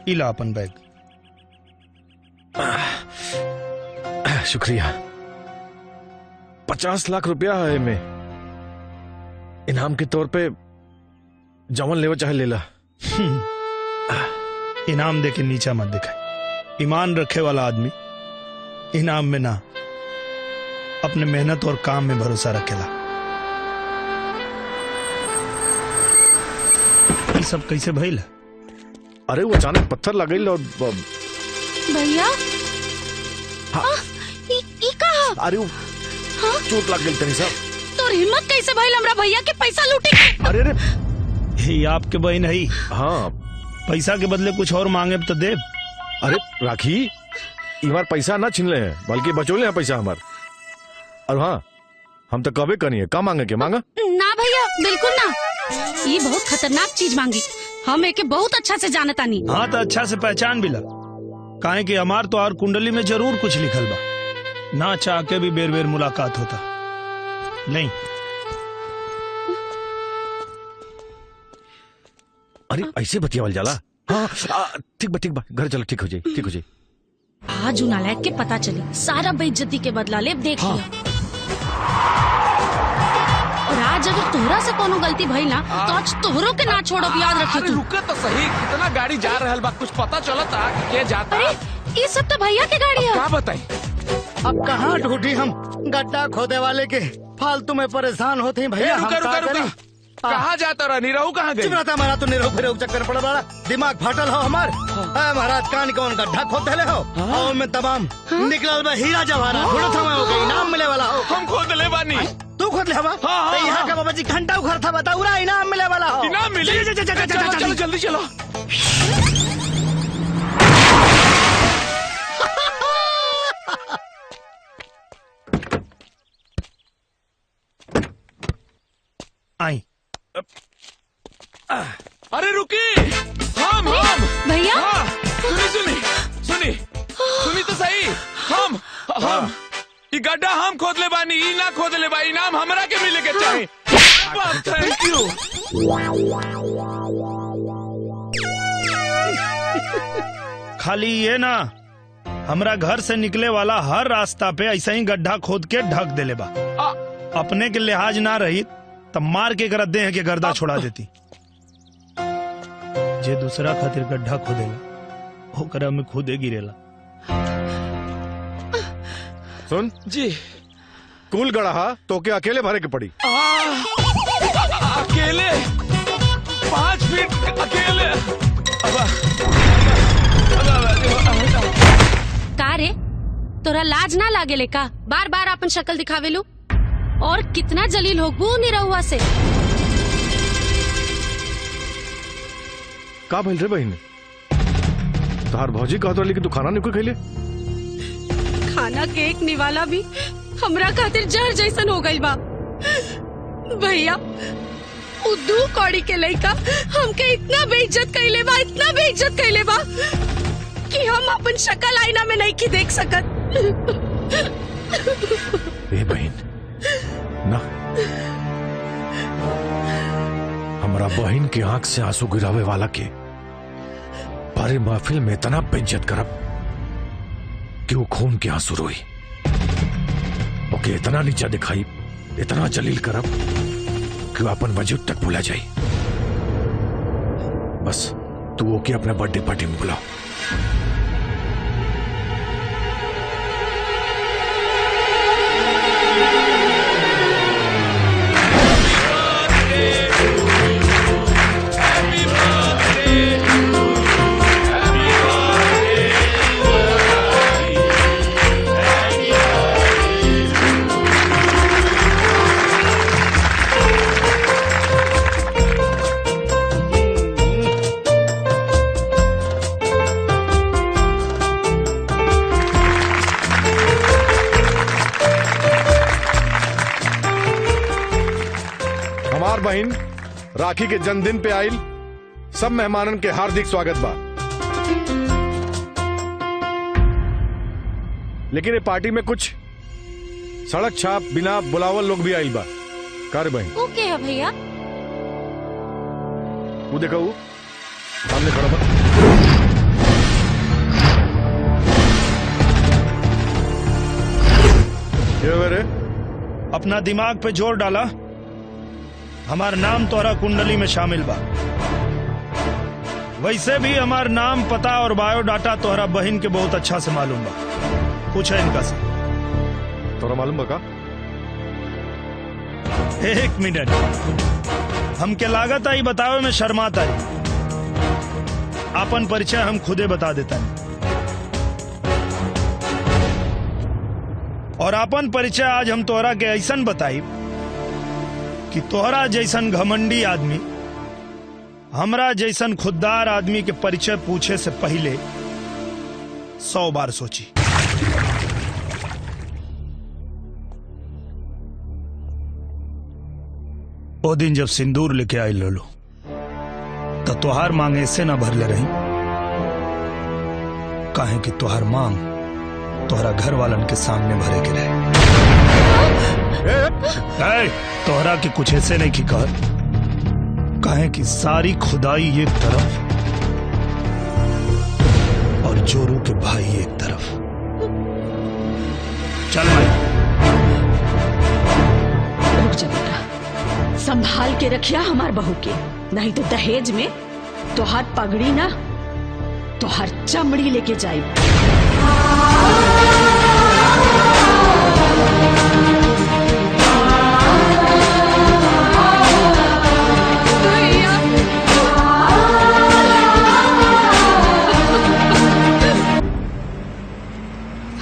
इला अपन बैग। शुक्रिया। 50 लाख रुपया है में इनाम के तौर पे, जवन लेवा चाहे ले ला। इनाम देके नीचा मत दिखाए। ईमान रखे वाला आदमी इनाम में ना, अपने मेहनत और काम में भरोसा रखेला। ये सब कैसे भइल? अरे वो अचानक पत्थर लगल और भैया। हाँ। ई कहा? अरे वो चोट लग गई तनी सा। तो हिम्मत कैसे भइल हमरा भैया के पैसा लूटे के? अरे ये आपके बहन है। हाँ, पैसा के बदले कुछ और मांगे तो दे। अरे राखी, इस बार पैसा ना छीन ले हैं, बल्कि बचोले हैं पैसा हमार। और हाँ, हम तो कबे करनी है, का मांगे के मांगा? ना भैया, बिल्कुल ना। ये बहुत खतरनाक चीज मांगी, हम एके बहुत अच्छा से जानता नहीं। हाँ तो अच्छा से पहचान भी ला, काहे कि हमार तो और कुंडली में जरूर कुछ लिखल बा। ना चाह के भी बेर बेर मुलाकात होता नहीं। अरे ऐसे बतियावल जाला? हाँ ठीक बा, घर चलो, ठीक हो जाए। आज नालायक के पता चली, सारा बेइज्जती के बदला ले, देख लिया। और आज अगर तोहरा से कोनो गलती भई ना, तो आज तोहरों के ना छोड़ो, याद रखियो। अरे रुके तो सही, कितना गाड़ी जा रहल बा, कुछ पता चलता के जाता? अरे ये सब तो भैया के गाड़ी है। क्या बताई? अब कहाँ ढूंढी हम गड्ढा खोदे वाले के? फालतू में परेशान होते हैं भैया। रुका। कहाँ जाता रहा? निरहू कहाँ गई? चुप रहता हमारा, तो निरहू फिर चक्कर पड़ा बड़ा दिमाग फाटल हो हमार। महाराज कान कौन गड्ढा खोद ले हो, और में तमाम निकलल बा हीरा जवाहरात। ढूंढत हमें हो गई, इनाम मिले वाला हो। हम खोद ले बानी। तू खोद ले हवा? हाँ। यहाँ का बाबा जी घंटा उखर था, बताऊ रहा इनाम मिले वाला हो। इनाम मिले? चलो जल्दी चलो। आई। अरे रुकी, हम भैया। हाँ, सुनी तो सही। हम ये गड्ढा हम खोद ले बानी, ई ना खोद ले बा। इनाम हमरा के मिले के चाहे। Thank you. खाली ये ना, हमरा घर से निकले वाला हर रास्ता पे ऐसा ही गड्ढा खोद के ढक देले बा। अपने के लिहाज ना रही तब मार के कर दे हैं कि गर्दा छोड़ा देती। जे दूसरा खातिर गड्ढा खोदेला ओकरा में खुदे गिरेला। सुन जी, कुल गढ़ा तो के अकेले भरे के पड़ी। अकेले 5 फीट अकेले? का रे, तोरा लाज ना लागेले का? बार बार अपन शक्ल दिखावेलू। और कितना जलील होगबू निरहुआ से। का भइल रे बहन? तोहार भौजी कहत रही कि तू खाना नहीं खइले? खाना के एक निवाला भी हमरा खातिर जहर जैसन हो गइल बा। भैया, उद्दू कौड़ी के लइका हमके इतना बेइज्जत कइले बा कि हम अपन शक्ल आईना में नहीं की देख सकत। ए बहन ना, हमारा बहन की आंख से आंसू गिरावे वाला के बारे महफिल में इतना बेइज्जत करब कि वो खून के आंसू रोई। ओके इतना नीचा दिखाई, इतना जलील करब कि वो अपन वजूद तक भुला जाए। बस तू ओके अपने बर्थडे पार्टी में बुलाओ। बहन राखी के जन्मदिन पे आयल सब मेहमानन के हार्दिक स्वागत बा। लेकिन ये पार्टी में कुछ सड़क छाप बिना बुलावल लोग भी आइल बा। कर बहन ओके है भैया। वो देखा वो सामने खड़ा बा। ये मेरे अपना दिमाग पे जोर डाला, हमार नाम तोरा कुंडली में शामिल बा। वैसे भी हमार नाम, पता और बायोडाटा तोहरा बहन के बहुत अच्छा से मालूम बा। पूछ है इनका से। तोरा मालूम बा का? एक मिनट, हमके लागत आई बतावे में शर्मात आई। अपन परिचय हम खुदे बता देता है। और अपन परिचय आज हम तोहरा के ऐसन बताई कि तोहरा जैसन घमंडी आदमी हमरा जैसन खुददार आदमी के परिचय पूछे से पहले 100 बार सोची। वो दिन जब सिंदूर लेके आई लो तो तोहार मांग ऐसे ना भरले रही, काहे कि तोहार मांग तोहरा घर वालन के सामने भरे के रहे। तोहरा के कुछ ऐसे नहीं की कर, काहे कि सारी खुदाई एक तरफ और जोरू के भाई एक तरफ। चल भाई। रुक जा बेटा, संभाल के रखिया हमार बहू के, नहीं तो दहेज में तोहार पगड़ी ना तोहार चमड़ी लेके जाई।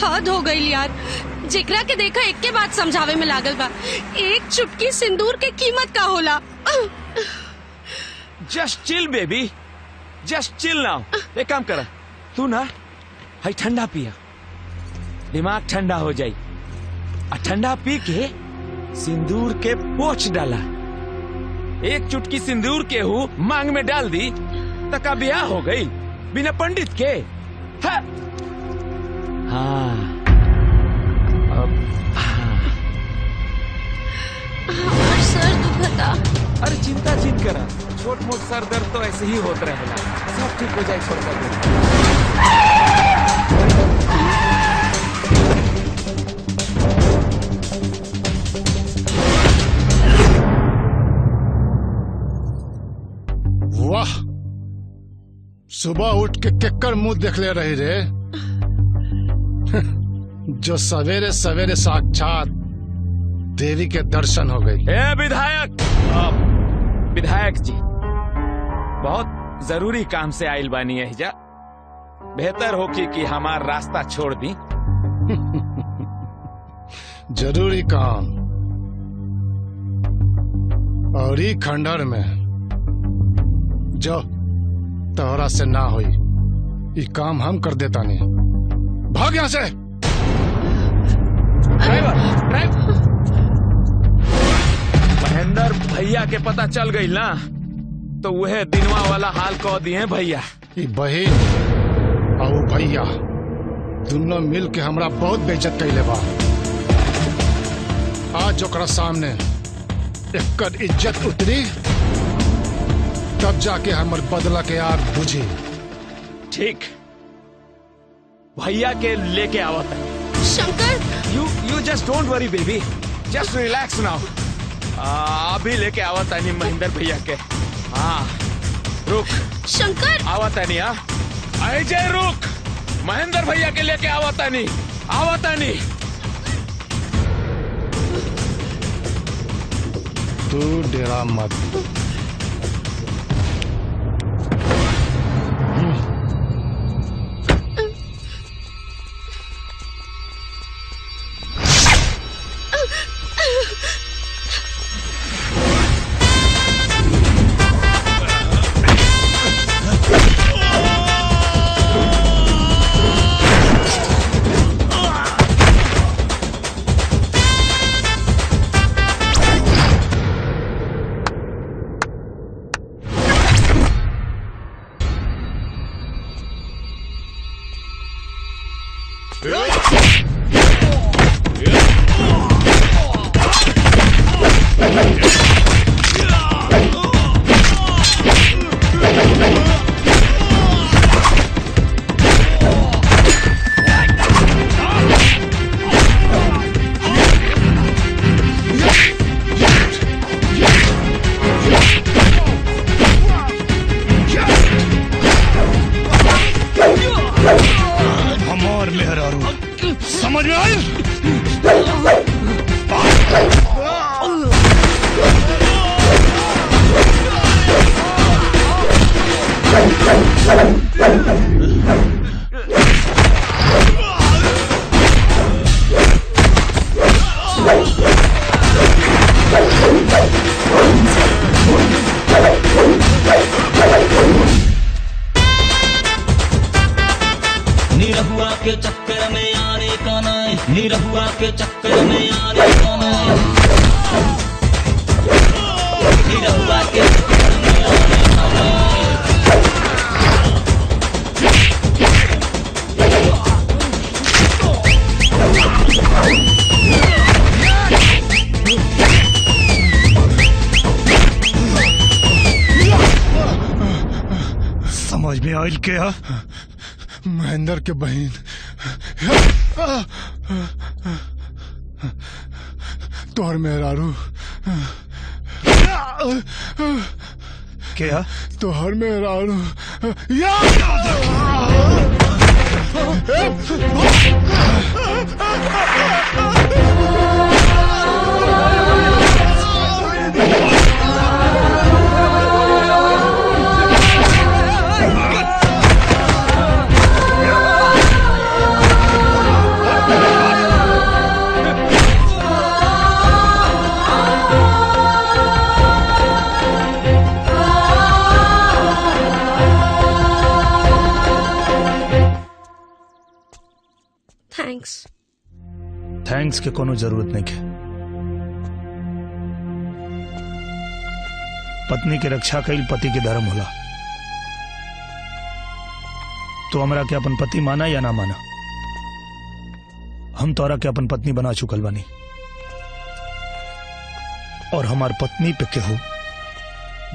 हद हो गई यार, जेकरा के देखा एक के बात समझावे में लागल बा। एक चुटकी सिंदूर के कीमत का होला। Just chill baby, just chill now. एक काम कर, तू ना हाई ठंडा पिया, दिमाग ठंडा हो जाई। और ठंडा पी के सिंदूर के पोंछ डाला। एक चुटकी सिंदूर के हूँ मांग में डाल दी तक का ब्याह हो गई बिना पंडित के। हाँ, हाँ। सर दुखता। अरे चिंता चित करा, छोट मोट सर दर्द तो ऐसे ही होता रहेगा, सब ठीक हो जाए। छोटा वाह, सुबह उठ के केकर मुंह देख ले रही रे। जो सवेरे सवेरे साक्षात देवी के दर्शन हो गई। ए विधायक, विधायक जी बहुत जरूरी काम से आइल बानी है जा। बेहतर हो कि हमार रास्ता छोड़ दी। जरूरी काम और ई खंडर में जो तोहरा से ना हुई, ये काम हम कर देता नहीं। भाग यहाँ से। ड्राइवर, महेंद्र भैया के पता चल गई ना तो वह दिनवा वाला हाल कह दिए भैया। ये बहन और वो भैया दोनों मिल के हमरा बहुत बेइज्जत कैले बा। आज ओकरा सामने एकर इज्जत उतरी तब जाके हमर बदला के आग बुझी। ठीक, भैया के लेके आवत है। Shankar, You just don't worry baby, just relax now। अभी लेके आवत नहीं महेंद्र भैया के। हाँ रुक, शंकर आवत नहीं। हाँ अजय रुक, महेंद्र भैया के लेके आवत नहीं, आवत नहीं। तू डेरा मत। समझ में आई? निरहुआ के चक्कर में आने का नाय, निरहुआ के चक्कर में आने का नाय, निरहुआ के चक्कर में आने का नाय। समझ में आयल क्या? महेंद्र के बहन तोहर मेहरारू क्या? तोहर मेहरारू थैंक्स के कोनो जरूरत नहीं है। पत्नी के रक्षा कईल पति के धर्म होला। तो हमरा के अपन पति माना या ना माना, हम तोरा के अपन पत्नी बना चुकल बानी और हमार पत्नी पे केहू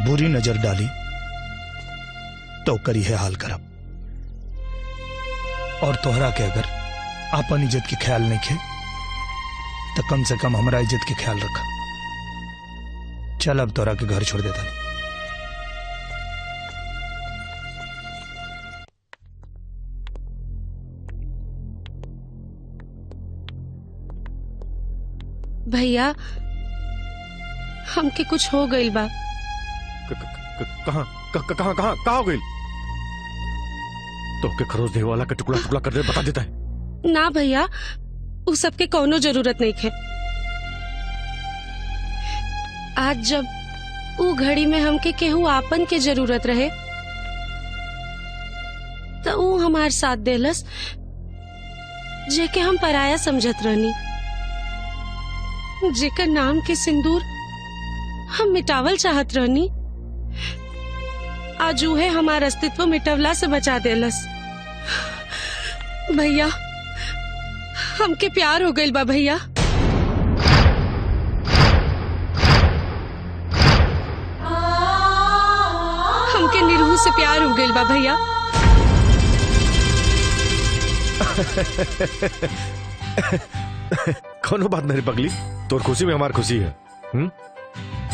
बुरी नजर डाली तो करी है हाल करब। और तोहरा के अगर अपन इज्जत के ख्याल नहीं खे तो कम से कम हमारा इज्जत के ख्याल रखा। चल अब तोरा के घर छोड़ देता नहीं। भैया हमके कुछ हो गई बा। कहाँ हो गई? तो के खरोच देवे वाला के टुकड़ा टुकड़ा कर दे, बता देता है। ना भैया, उस सब के कोनो जरूरत नहीं है। आज जब ऊ घड़ी में हमके केहू आपन के जरूरत रहे तो ऊ हमार साथ देलस, जेके हम पराया समझत रहनी, जेकर नाम के सिंदूर हम मिटावल चाहत रहनी। आज उहे हमार अस्तित्व मिटवला से बचा देलस। भैया हमके प्यार हो गइल बा भैया। हमके निरहू से प्यार हो गइल बा भैया। कोनो बात नहीं पगली, तोर खुशी में हमार खुशी है।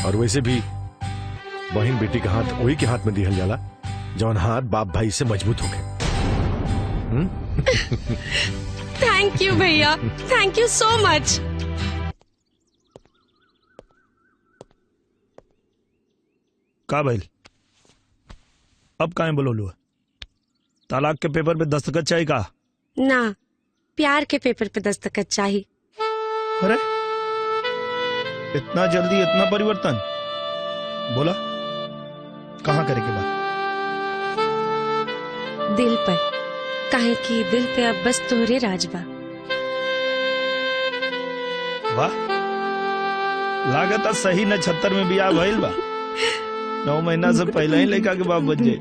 और वैसे भी बहन बेटी का हाथ वही के हाथ में दिहल जाला जौन हाथ बाप भाई से मजबूत हो गए। थैंक यू भैया, थैंक यू सो मच। का भाई अब काहे बोलो? तलाक के पेपर पे दस्तखत चाहिए का? ना, प्यार के पेपर पे दस्तखत चाहिए। अरे इतना जल्दी इतना परिवर्तन? बोला कहाँ करे के बाद? दिल पर, काहे कि दिल पे अब बस तोहरे राज बा। वाह, लागत सही नक्षत्र में बियाह भइल बा। 9 महीना से पहले ही लड़का के बाप बन जाए।